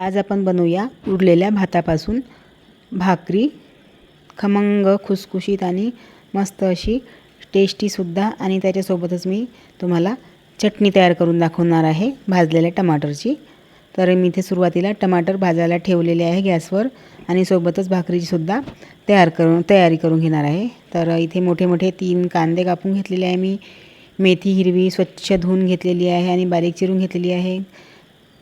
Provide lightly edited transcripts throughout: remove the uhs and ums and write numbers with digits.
आज आपण बनवूया उरलेल्या भातापासून भाकरी, खमंग खुसखुशीत आणि मस्त अशी टेस्टीसुद्धा. आणि त्याच्यासोबतच मी तुम्हाला चटणी तयार करून दाखवणार आहे भाजलेल्या टमाटरची. तर मी इथे सुरुवातीला टमाटर भाजायला ठेवलेले आहे गॅसवर आणि सोबतच भाकरीचीसुद्धा तयारी करून घेणार आहे. तर इथे मोठे मोठे 3 कांदे कापून घेतलेले आहे मी. मेथी हिरवी स्वच्छ धुवून घेतलेली आहे आणि बारीक चिरून घेतलेली आहे.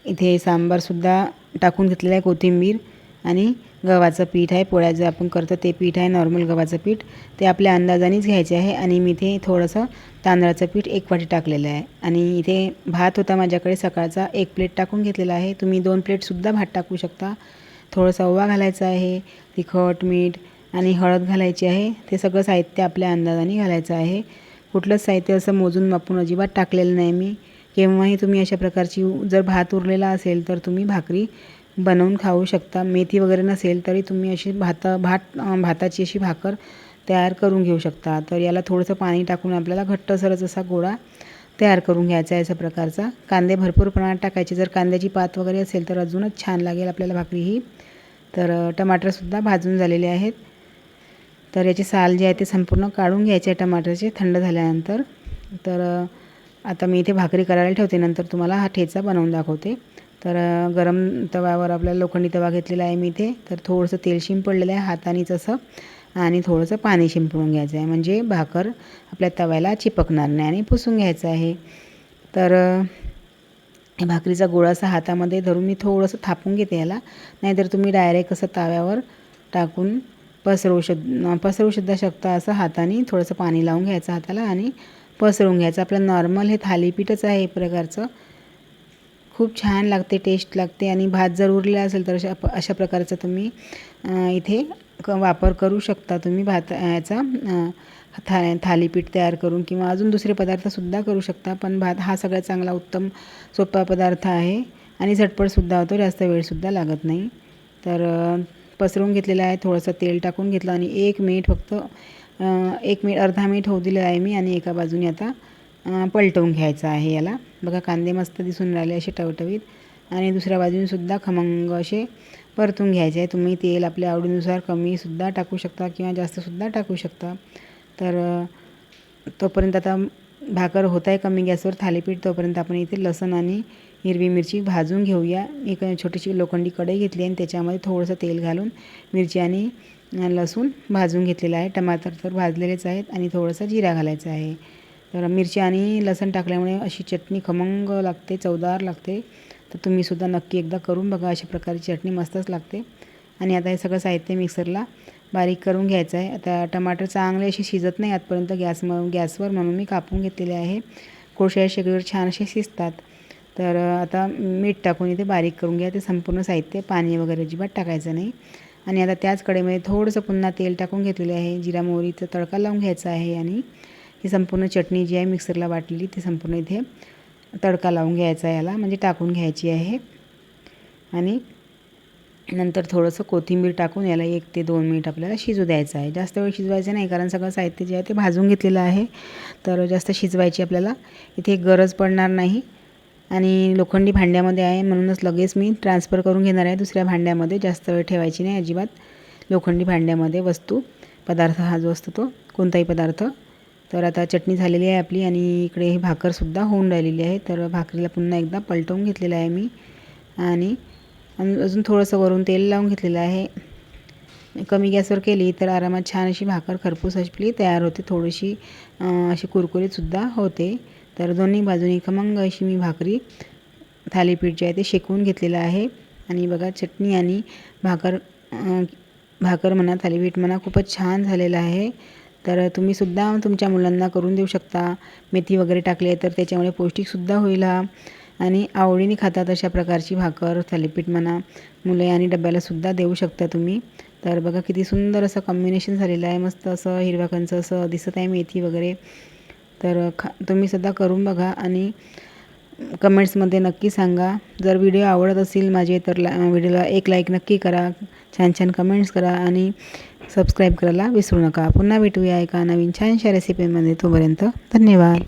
इथे सांबारसुद्धा टाकून घेतलेलं आहे, कोथिंबीर आणि गव्हाचं पीठ आहे. पोळ्या जे आपण करतो ते पीठ आहे, नॉर्मल गव्हाचं पीठ. ते आपल्या अंदाजानेच घ्यायचे आहे. आणि मी इथे थोडंसं तांदळाचं पीठ 1 वाटी टाकलेलं आहे. आणि इथे भात होता माझ्याकडे सकाळचा, 1 प्लेट टाकून घेतलेला आहे. तुम्ही 2 प्लेटसुद्धा भात टाकू शकता. थोडंसं ओवा घालायचा आहे, तिखट, मीठ आणि हळद घालायची आहे. ते सगळं साहित्य आपल्या अंदाजाने घालायचं आहे. कुठलंच साहित्य असं मोजून मापून अजिबात टाकलेलं नाही मी. केव्हाही तुम्ही अशा प्रकारची जर भात उरलेला असेल तर तुम्ही भाकरी बनवून खाऊ शकता. मेथी वगैरे नसेल तरी तुम्ही अशी भाताची अशी भाकर तयार करून घेऊ शकता. तर याला थोडंसं पाणी टाकून आपल्याला घट्टसरच असा गोळा तयार करून घ्यायचा आहे अशा प्रकारचा. कांदे भरपूर प्रमाणात टाकायचे. जर कांद्याची पात वगैरे असेल तर अजूनच छान लागेल आपल्याला भाकरी ही. तर टमाटरसुद्धा भाजून झालेले आहेत. तर याची साल जे आहे ते संपूर्ण काढून घ्यायचे आहे टमाटरचे थंड झाल्यानंतर. तर आता मी इथे भाकरी करायला ठेवते, नंतर तुम्हाला हा ठेचा बनवून दाखवते. तर गरम तव्यावर आपल्याला लोखंडी तवा घेतलेला आहे मी इथे. तर थोडंसं तेल शिंपडलेलं आहे हातानेच असं आणि थोडंसं पाणी शिंपडून घ्यायचं आहे, म्हणजे भाकर आपल्या तव्याला चिपकणार नाही आणि पुसून घ्यायचं आहे. तर भाकरीचा गोळा असा हातामध्ये धरून मी थोडंसं थापून घेते याला. नाहीतर तुम्ही डायरेक्ट असं तव्यावर टाकून पसरवू सुद्धा शकता. असं हाताने थोडंसं पाणी लावून घ्यायचं हाताला आणि पसरवून घ्यायचं. आपलं नॉर्मल हे थालीपीठच आहे एक प्रकारचं. खूप छान लागते, टेस्ट लागते. आणि भात जर उरलेला असेल तर अशा प्रकारचा तुम्ही इथे वापर करू शकता. तुम्ही याचा थालीपीठ तयार करून किंवा अजून दुसरे पदार्थसुद्धा करू शकता. पण भात हा सगळ्यात चांगला उत्तम सोपा पदार्थ आहे आणि झटपटसुद्धा होतो, जास्त वेळसुद्धा लागत नाही. तर पसरवून घेतलेलं आहे, थोडंसं तेल टाकून घेतलं आणि 1 मिनिट फक्त 1 मिनिट अर्धा मिनिट होऊ दिलेलं आहे मी. आणि एका बाजूने आता पलटवून घ्यायचं आहे याला. बघा कांदे मस्त दिसून राहिले असे टवटवीत. आणि दुसऱ्या बाजूनसुद्धा खमंग असे परतून घ्यायचे आहे. तुम्ही तेल आपल्या आवडीनुसार कमीसुद्धा टाकू शकता किंवा जास्तसुद्धा टाकू शकता. तर तोपर्यंत आता भाकर होत आहे कमी गॅसवर थालीपीठ, तोपर्यंत आपण इथे लसूण आणि हिरवी मिरची भाजून घेऊया. एक छोटीशी लोखंडी कढई घेतली आणि त्याच्यामध्ये थोडंसं तेल घालून मिरची आणि लसूण भाजून घेतलेलं आहे. टमाटर तर भाजलेलेच आहेत आणि थोडंसं जिरा घालायचा आहे. तर मिरची आणि लसूण टाकल्यामुळे अशी चटणी खमंग लागते, चवदार लागते. तर तुम्हीसुद्धा नक्की एकदा करून बघा, अशा प्रकारची चटणी मस्तच लागते. आणि आता हे सगळं साहित्य मिक्सरला बारीक करून घ्यायचं आहे. आता टमाटर चांगले असे शिजत नाही आतपर्यंत गॅसवर, म्हणून मी कापून घेतलेले आहे. कोळशाच्या शेगडीवर छान असे शिजतात. तर आता मीठ टाकून इथे बारीक करून घ्या ते संपूर्ण साहित्य. पाणी वगैरे अजिबात टाकायचं नाही. आणि आता त्याच कढईमध्ये थोडंसं पुन्हा तेल टाकून घेतलेले आहे. जिरा मोहरीचा तडका लावून घ्यायचा आहे. आणि ही संपूर्ण चटणी जी आहे मिक्सरला वाटलेली ती संपूर्ण इथे तडका लावून घ्यायचा आहे याला, म्हणजे टाकून घ्यायची आहे. आणि नंतर थोडंसं कोथिंबीर टाकून याला 1 ते 2 मिनिट आपल्याला शिजू द्यायचं आहे. जास्त वेळ शिजवायचं नाही, कारण सगळं साहित्य जे आहे ते भाजून घेतलेलं आहे. तर जास्त शिजवायची आपल्याला इथे गरज पडणार नाही. आणि लोखंडी भांड्यामध्ये आहे म्हणूनच लगेच मी ट्रान्सफर करून घेणार आहे दुसऱ्या भांड्यामध्ये. जास्त वेळ ठेवायची नाही अजिबात. लोखंडी भांड्यामध्ये पदार्थ हा जो असतो तो कोणताही पदार्थ. तर आता चटणी झालेली आहे आपली आणि इकडे ही भाकरसुद्धा होऊन राहिलेली आहे. तर भाकरीला पुन्हा एकदा पलटवून घेतलेलं आहे मी. आणि अजून थोडंसं वरून तेल लावून घेतलेलं आहे. कमी गॅसवर केली तर आरामात छान अशी भाकर खरपूस आपली तयार होते. थोडीशी अशी कुरकुरीतसुद्धा होते. तर दोन्ही बाजूनी खमंग अशी मी थालीपीठ जे आहे ते शेकवून घेतलेलं आहे. आणि बघा चटणी आणि भाकर म्हणा थालीपीठ म्हणा खूपच छान झालेलं आहे. तर तुम्हीसुद्धा तुमच्या मुलांना करून देऊ शकता. मेथी वगैरे टाकली आहे तर त्याच्यामुळे पौष्टिकसुद्धा होईल हा. आणि आवडीने खातात अशा प्रकारची भाकर थालीपीठ म्हणा मुले, आणि डब्यालासुद्धा देऊ शकता तुम्ही. तर बघा किती सुंदर असं कॉम्बिनेशन झालेलं आहे. मस्त असं हिरव्या कंच असं दिसत आहे मेथी वगैरे. तर तुम्हीसुद्धा करून बघा आणि कमेंट्समध्ये नक्की सांगा. जर व्हिडिओ आवडत असेल माझे तर व्हिडिओला 1 लाईक नक्की करा, छान छान कमेंट्स करा आणि सबस्क्राईब करायला विसरू नका. पुन्हा भेटूया एका नवीन छानशा रेसिपीमध्ये. तोपर्यंत धन्यवाद.